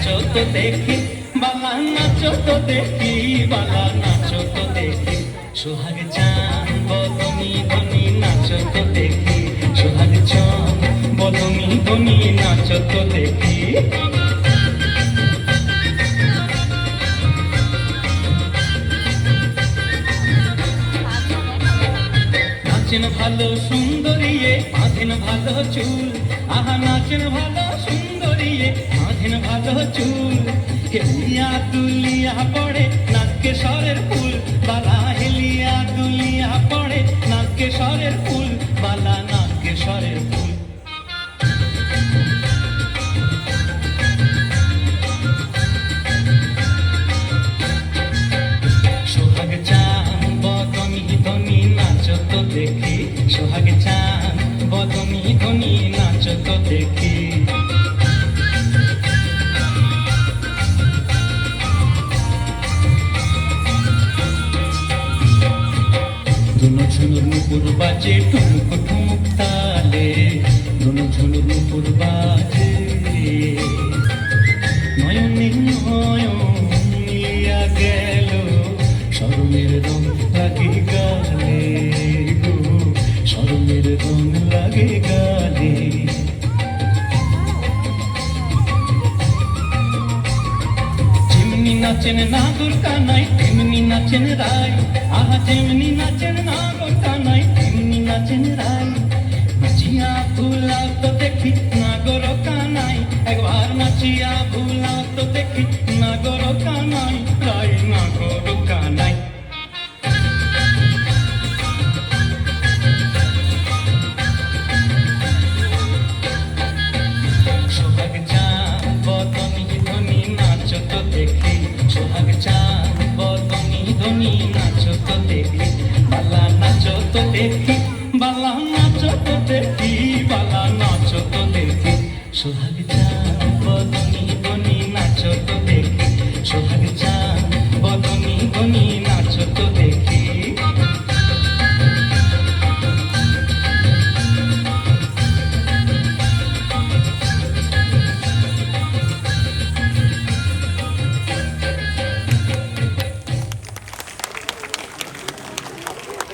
নাচো তো দেখি, বালা নাচো তো দেখি, বালা নাচো তো দেখি। সোহাগ চাঁদ বদনি ধনি নাচো তো দেখি, সোহাগ চাঁদ বদনি ধনি নাচো তো দেখি। নাচেন ভালো সুন্দরীয়ে বাঁধেন ভালো চুল, আহা নাচেন ভালো সুন্দরীয়ে বাঁধেন ভালো চুল। হেলিয়া দুলিয়া পড়ে নাচকে স্বরের ফুল, বালা হেলিয়া দুলিয়া পড়ে নাচকে স্বরের ফুল, বালা নাচকে স্বরের ফুল। সোহাগ চাঁদ বদনি ধনি নাচো তো দেখি, সোহাগ চাঁদ বদনি ধনি নাচো তো দেখি। দুনো ঝুনুর নুপুর বাজে ঠুমুক ঠুমুক তালে, দুনো ঝুনুর নুপুর বাজে। নয়নে নয়ন মিলিয়া গেল, শরমের রং লাগে গালে গো, শরমের রং লাগে গালে। যেমনি নাচেন নাগর কানাই তেমনি নাচেন রাই, আহা যেমনি নাচেন নাগর কানাই তেমনি নাচেন রাই। নাচিয়া ভুলাও তো দেখি নাগর কানাই, একবার নাচিয়া ভুলাও তো দেখি নাগর কানাই, রাই নাগর কানাই। সোহাগ চাঁদ বদনি ধনি নাচো তো দেখি, সোহাগ চাঁদ বদনি ধনি নাচো তো দেখি, বালা নাচো তো দেখি, বালা নাচো তো দেখি, বালা নাচো তো দেখি। সোহাগ